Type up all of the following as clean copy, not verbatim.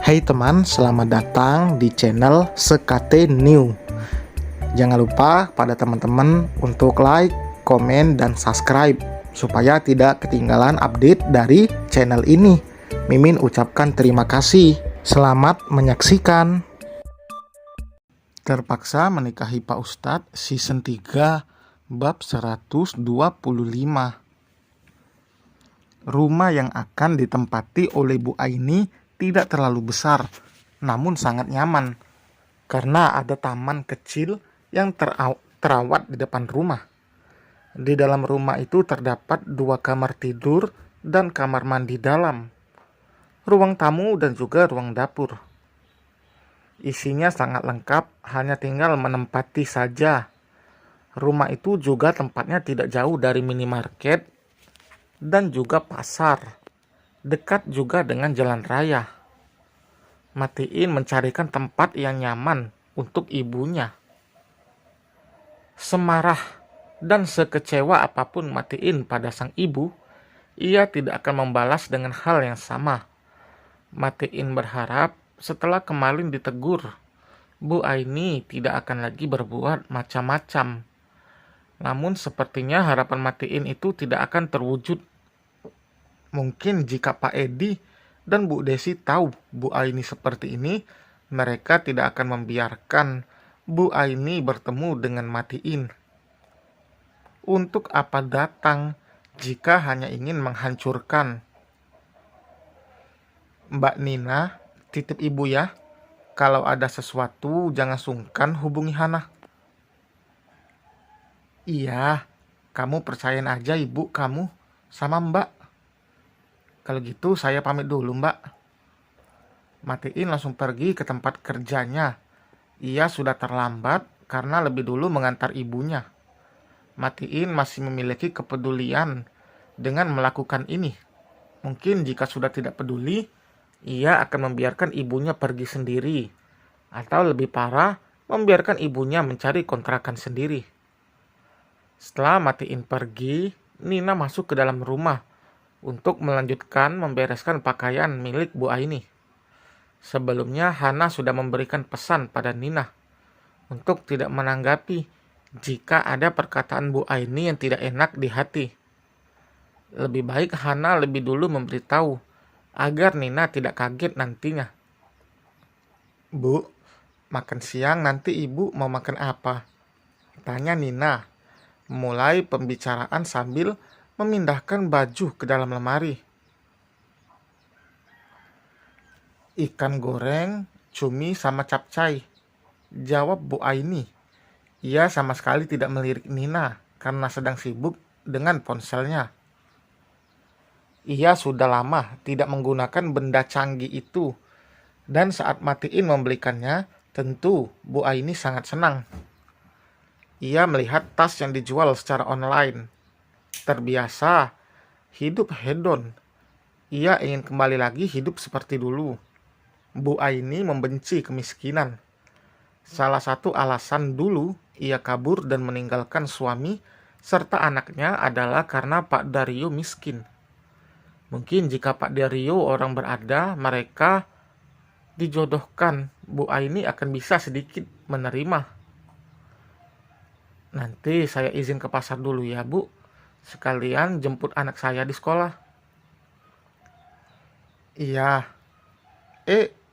Hai teman, selamat datang di channel Sekate New. Jangan lupa pada teman-teman untuk like, komen, dan subscribe supaya tidak ketinggalan update dari channel ini. Mimin ucapkan terima kasih. Selamat menyaksikan. Terpaksa menikahi Pak Ustadz season 3 bab 125. Rumah yang akan ditempati oleh Bu Aini tidak terlalu besar, namun sangat nyaman karena ada taman kecil yang terawat di depan rumah. Di dalam rumah itu terdapat 2 kamar tidur dan kamar mandi dalam, ruang tamu dan juga ruang dapur. Isinya sangat lengkap, hanya tinggal menempati saja. Rumah itu juga tempatnya tidak jauh dari minimarket dan juga pasar. Dekat juga dengan jalan raya. Matiin mencarikan tempat yang nyaman untuk ibunya. Semarah dan sekecewa apapun Matiin pada sang ibu, ia tidak akan membalas dengan hal yang sama. Matiin berharap setelah kemarin ditegur, Bu Aini tidak akan lagi berbuat macam-macam. Namun sepertinya harapan Matiin itu tidak akan terwujud. Mungkin jika Pak Edi dan Bu Desi tahu Bu Aini seperti ini, mereka tidak akan membiarkan Bu Aini bertemu dengan Matiin. Untuk apa datang jika hanya ingin menghancurkan? Mbak Nina, titip ibu ya. Kalau ada sesuatu jangan sungkan hubungi Hana. Iya, kamu percayain aja ibu kamu sama Mbak. Kalau gitu saya pamit dulu Mbak. Matiin langsung pergi ke tempat kerjanya. Ia sudah terlambat karena lebih dulu mengantar ibunya. Matiin masih memiliki kepedulian dengan melakukan ini. Mungkin jika sudah tidak peduli, ia akan membiarkan ibunya pergi sendiri. Atau lebih parah, membiarkan ibunya mencari kontrakan sendiri. Setelah Matiin pergi, Nina masuk ke dalam rumah untuk melanjutkan membereskan pakaian milik Bu Aini. Sebelumnya Hana sudah memberikan pesan pada Nina untuk tidak menanggapi jika ada perkataan Bu Aini yang tidak enak di hati. Lebih baik Hana lebih dulu memberitahu agar Nina tidak kaget nantinya. Bu, makan siang nanti ibu mau makan apa? Tanya Nina, mulai pembicaraan sambil memindahkan baju ke dalam lemari. Ikan goreng, cumi sama capcay, jawab Bu Aini. Ia sama sekali tidak melirik Nina karena sedang sibuk dengan ponselnya. Ia sudah lama tidak menggunakan benda canggih itu, dan saat Matiin membelikannya, tentu Bu Aini sangat senang. Ia melihat tas yang dijual secara online. Terbiasa hidup hedon. Ia ingin kembali lagi hidup seperti dulu. Bu Aini membenci kemiskinan. Salah satu alasan dulu ia kabur dan meninggalkan suami serta anaknya adalah karena Pak Dario miskin. Mungkin jika Pak Dario orang berada, mereka dijodohkan, Bu Aini akan bisa sedikit menerima. Nanti saya izin ke pasar dulu ya Bu, sekalian jemput anak saya di sekolah. Iya.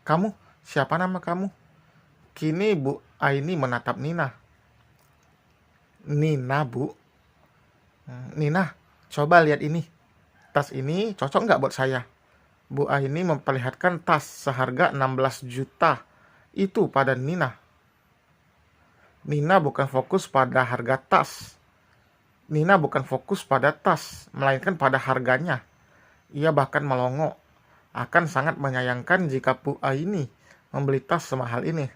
Kamu, siapa nama kamu? Kini Bu Aini menatap Nina. Nina, Bu. Nina, coba lihat ini. Tas ini cocok nggak buat saya? Bu Aini memperlihatkan tas seharga 16 juta itu pada Nina. Nina bukan fokus pada harga tas. Nina bukan fokus pada tas, melainkan pada harganya. Ia bahkan melongo. Akan sangat menyayangkan jika Bu Aini membeli tas semahal ini.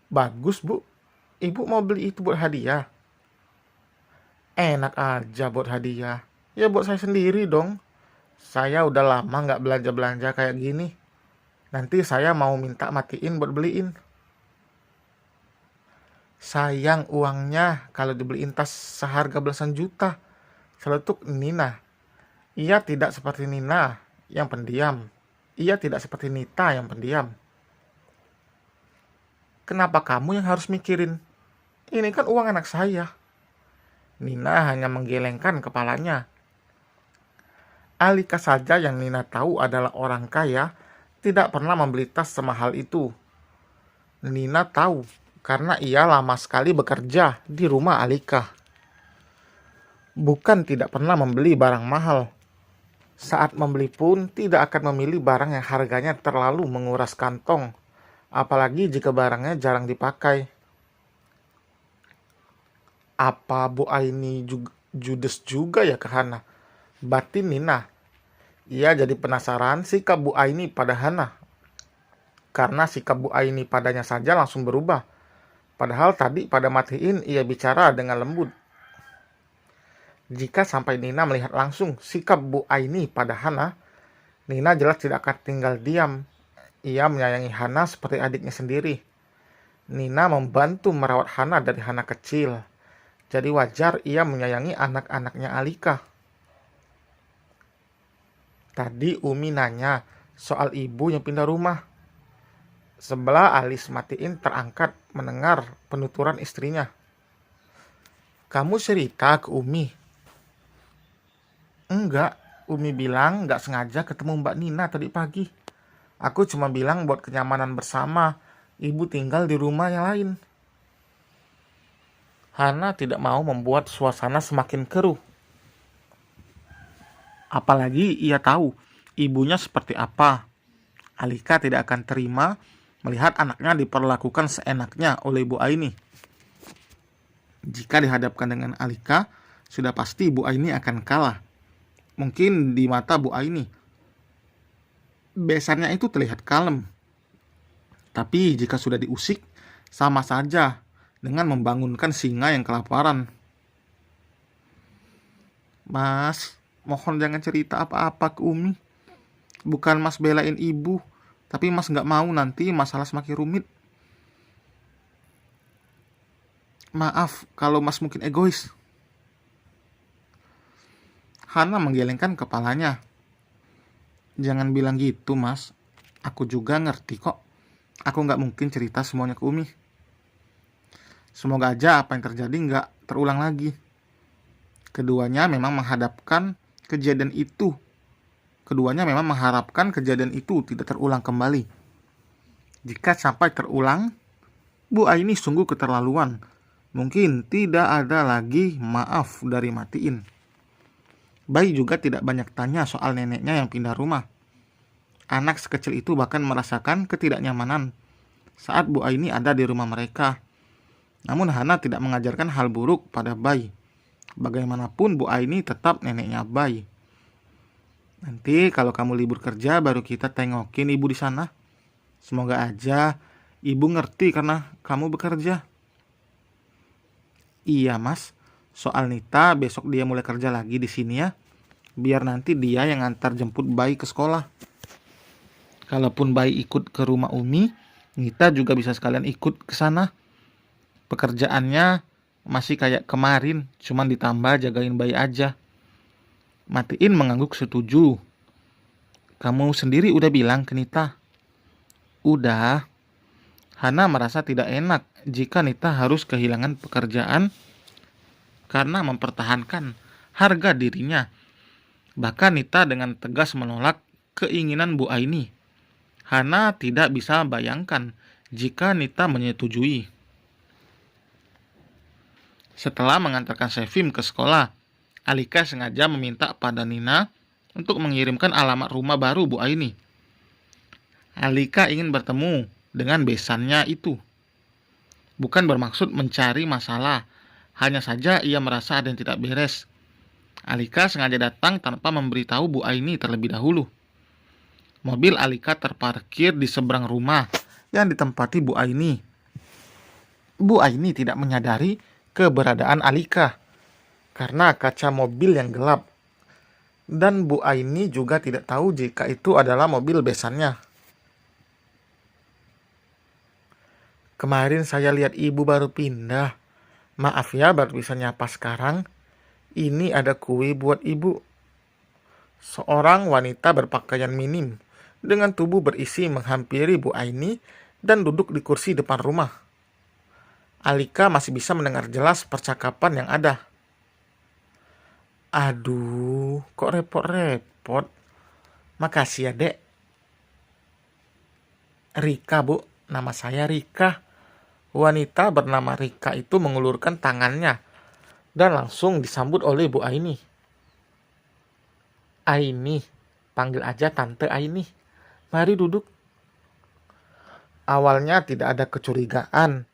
Bagus Bu, ibu mau beli itu buat hadiah? Enak aja buat hadiah. Ya buat saya sendiri dong. Saya udah lama gak belanja-belanja kayak gini. Nanti saya mau minta Matiin buat beliin. Sayang uangnya kalau dibeliin tas seharga belasan juta. Seletuk Nina. Ia tidak seperti Nina yang pendiam. Ia tidak seperti Nita yang pendiam. Kenapa kamu yang harus mikirin? Ini kan uang anak saya. Nina hanya menggelengkan kepalanya. Alika saja yang Nina tahu adalah orang kaya, tidak pernah membeli tas semahal itu. Nina tahu karena ia lama sekali bekerja di rumah Alika. Bukan tidak pernah membeli barang mahal. Saat membeli pun tidak akan memilih barang yang harganya terlalu menguras kantong, apalagi jika barangnya jarang dipakai. Apa Bu Aini judes juga ya ke Hana? Batin Nina. Ia jadi penasaran sikap Bu Aini pada Hana. Karena sikap Bu Aini padanya saja langsung berubah. Padahal tadi pada matiin ia bicara dengan lembut. Jika sampai Nina melihat langsung sikap Bu Aini pada Hana, Nina jelas tidak akan tinggal diam. Ia menyayangi Hana seperti adiknya sendiri. Nina membantu merawat Hana dari Hana kecil. Jadi wajar ia menyayangi anak-anaknya Alika. Tadi Umi nanya soal ibu yang pindah rumah. Sebelah alis Matiin terangkat mendengar penuturan istrinya. Kamu cerita ke Umi? Enggak, Umi bilang nggak sengaja ketemu Mbak Nina tadi pagi. Aku cuma bilang buat kenyamanan bersama, ibu tinggal di rumah yang lain. Hana tidak mau membuat suasana semakin keruh. Apalagi ia tahu ibunya seperti apa. Alika tidak akan terima melihat anaknya diperlakukan seenaknya oleh Bu Aini. Jika dihadapkan dengan Alika, sudah pasti Bu Aini akan kalah. Mungkin di mata Bu Aini, besannya itu terlihat kalem. Tapi jika sudah diusik, sama saja dengan membangunkan singa yang kelaparan. Mas, mohon jangan cerita apa-apa ke Umi. Bukan Mas belain ibu, tapi Mas gak mau nanti masalah semakin rumit. Maaf kalau Mas mungkin egois. Hana menggelengkan kepalanya. Jangan bilang gitu, Mas. Aku juga ngerti kok. Aku gak mungkin cerita semuanya ke Umi. Semoga aja apa yang terjadi gak terulang lagi. Keduanya memang mengharapkan kejadian itu tidak terulang kembali. Jika sampai terulang, Bu Aini sungguh keterlaluan. Mungkin tidak ada lagi maaf dari Matiin. Bayi juga tidak banyak tanya soal neneknya yang pindah rumah. Anak sekecil itu bahkan merasakan ketidaknyamanan saat Bu Aini ada di rumah mereka. Namun Hana tidak mengajarkan hal buruk pada bayi. Bagaimanapun Bu Aini tetap neneknya bayi. Nanti kalau kamu libur kerja baru kita tengokin ibu di sana. Semoga aja ibu ngerti karena kamu bekerja. Iya Mas, soal Nita besok dia mulai kerja lagi di sini ya. Biar nanti dia yang antar jemput bayi ke sekolah. Kalaupun bayi ikut ke rumah Umi, Nita juga bisa sekalian ikut ke sana. Pekerjaannya masih kayak kemarin, cuman ditambah jagain bayi aja. Matiin mengangguk setuju. Kamu sendiri udah bilang ke Nita? Udah. Hana merasa tidak enak jika Nita harus kehilangan pekerjaan karena mempertahankan harga dirinya. Bahkan Nita dengan tegas menolak keinginan Bu Aini. Hana tidak bisa bayangkan jika Nita menyetujui. Setelah mengantarkan Sevim ke sekolah, Alika sengaja meminta pada Nina untuk mengirimkan alamat rumah baru Bu Aini. Alika ingin bertemu dengan besannya itu. Bukan bermaksud mencari masalah, hanya saja ia merasa ada yang tidak beres. Alika sengaja datang tanpa memberitahu Bu Aini terlebih dahulu. Mobil Alika terparkir di seberang rumah yang ditempati Bu Aini. Bu Aini tidak menyadari keberadaan Alika karena kaca mobil yang gelap. Dan Bu Aini juga tidak tahu jika itu adalah mobil besannya. Kemarin saya lihat ibu baru pindah. Maaf ya baru bisa nyapa sekarang. Ini ada kue buat ibu. Seorang wanita berpakaian minim dengan tubuh berisi menghampiri Bu Aini dan duduk di kursi depan rumah. Alika masih bisa mendengar jelas percakapan yang ada. Aduh, kok repot-repot. Makasih ya, Dek. Rika, Bu. Nama saya Rika. Wanita bernama Rika itu mengulurkan tangannya dan langsung disambut oleh Bu Aini. Aini, panggil aja Tante Aini. Mari duduk. Awalnya tidak ada kecurigaan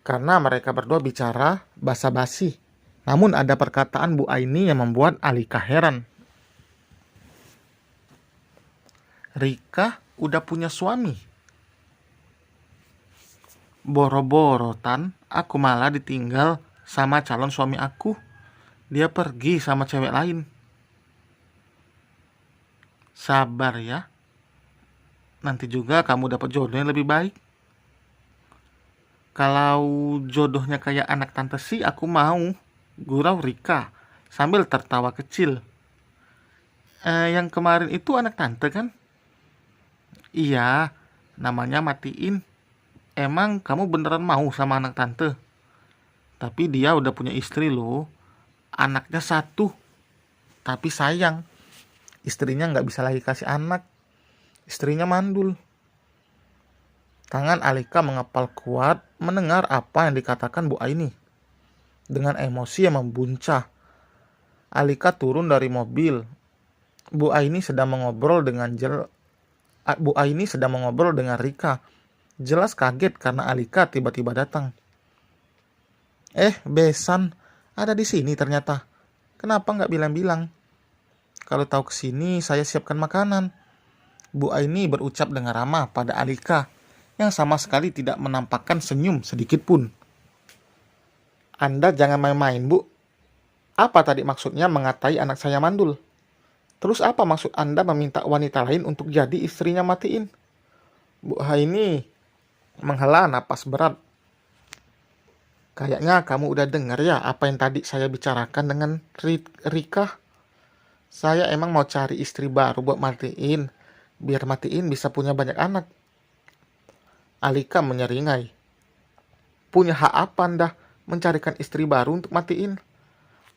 karena mereka berdua bicara basa-basi. Namun ada perkataan Bu Aini yang membuat Alika heran. Rika udah punya suami. Boro-boro Tan, aku malah ditinggal sama calon suami aku. Dia pergi sama cewek lain. Sabar ya. Nanti juga kamu dapat jodoh yang lebih baik. Kalau jodohnya kayak anak tante sih aku mau. Gurau Rika sambil tertawa kecil. Yang kemarin itu anak tante kan? Iya, namanya Matiin. Emang kamu beneran mau sama anak tante? Tapi dia udah punya istri loh. Anaknya 1. Tapi sayang, istrinya nggak bisa lagi kasih anak. Istrinya mandul. Tangan Alika mengepal kuat mendengar apa yang dikatakan Bu Aini. Dengan emosi yang membuncah, Alika turun dari mobil. Bu Aini sedang mengobrol dengan Rika. Jelas kaget karena Alika tiba-tiba datang. Besan, ada di sini ternyata. Kenapa nggak bilang-bilang? Kalau tahu kesini, saya siapkan makanan. Bu Aini berucap dengan ramah pada Alika, yang sama sekali tidak menampakkan senyum sedikit pun. Anda jangan main-main, Bu. Apa tadi maksudnya mengatai anak saya mandul? Terus apa maksud Anda meminta wanita lain untuk jadi istrinya Matiin? Bu Aini menghela napas berat. Kayaknya kamu udah dengar ya apa yang tadi saya bicarakan dengan Rika. Saya emang mau cari istri baru buat Matiin, biar Matiin bisa punya banyak anak. Alika menyeringai. Punya hak apa Anda mencarikan istri baru untuk Matiin?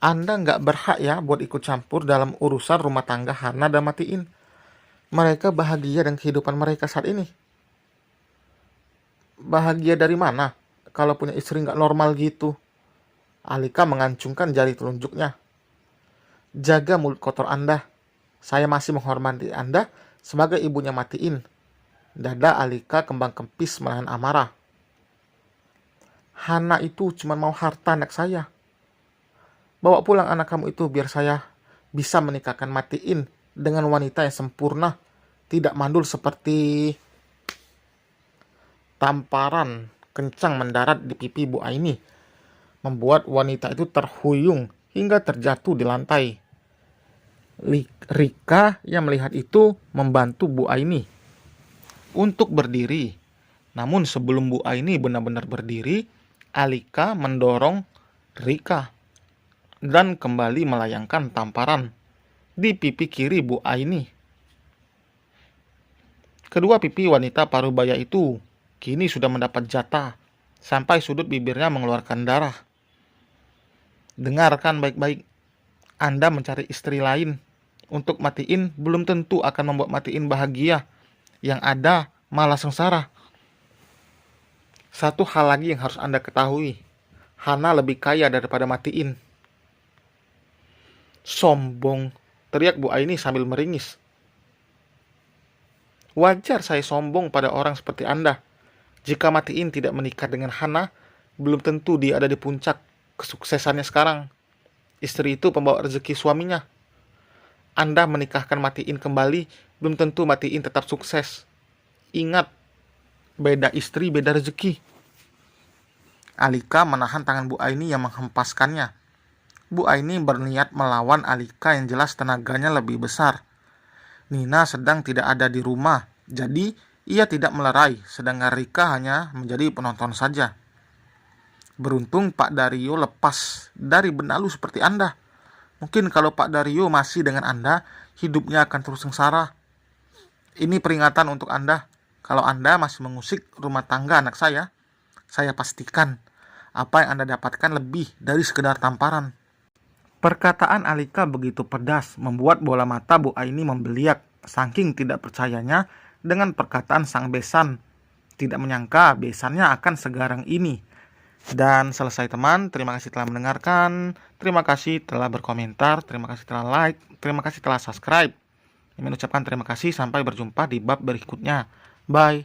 Anda nggak berhak ya buat ikut campur dalam urusan rumah tangga Hana dan Matiin. Mereka bahagia dengan kehidupan mereka saat ini. Bahagia dari mana kalau punya istri nggak normal gitu? Alika mengancungkan jari telunjuknya. Jaga mulut kotor Anda. Saya masih menghormati Anda sebagai ibunya Matiin. Dada Alika kembang kempis menahan amarah. Hana itu cuma mau harta anak saya. Bawa pulang anak kamu itu biar saya bisa menikahkan Matiin dengan wanita yang sempurna, tidak mandul seperti... Tamparan kencang mendarat di pipi Bu Aini, membuat wanita itu terhuyung hingga terjatuh di lantai. Rika yang melihat itu membantu Bu Aini untuk berdiri. Namun sebelum Bu Aini benar-benar berdiri, Alika mendorong Rika dan kembali melayangkan tamparan di pipi kiri Bu Aini. Kedua pipi wanita parubaya itu kini sudah mendapat jatah sampai sudut bibirnya mengeluarkan darah. Dengarkan baik-baik. Anda mencari istri lain untuk Matiin belum tentu akan membuat Matiin bahagia. Yang ada malah sengsara. Satu hal lagi yang harus Anda ketahui. Hana lebih kaya daripada Matiin. Sombong, teriak Bu Aini sambil meringis. Wajar saya sombong pada orang seperti Anda. Jika Matiin tidak menikah dengan Hana, belum tentu dia ada di puncak kesuksesannya sekarang. Istri itu pembawa rezeki suaminya. Anda menikahkan Matiin kembali, belum tentu Matiin tetap sukses. Ingat, beda istri, beda rezeki. Alika menahan tangan Bu Aini yang menghempaskannya. Bu Aini berniat melawan Alika yang jelas tenaganya lebih besar. Nina sedang tidak ada di rumah, jadi ia tidak melerai, sedangkan Rika hanya menjadi penonton saja. Beruntung Pak Dario lepas dari benalu seperti Anda. Mungkin kalau Pak Dario masih dengan Anda, hidupnya akan terus sengsara. Ini peringatan untuk Anda. Kalau Anda masih mengusik rumah tangga anak saya pastikan apa yang Anda dapatkan lebih dari sekedar tamparan. Perkataan Alika begitu pedas, membuat bola mata Bu Aini membeliak, saking tidak percayanya dengan perkataan sang besan. Tidak menyangka besannya akan segarang ini. Dan selesai teman, terima kasih telah mendengarkan, terima kasih telah berkomentar, terima kasih telah like, terima kasih telah subscribe. Kami ucapkan terima kasih, sampai berjumpa di bab berikutnya. Bye.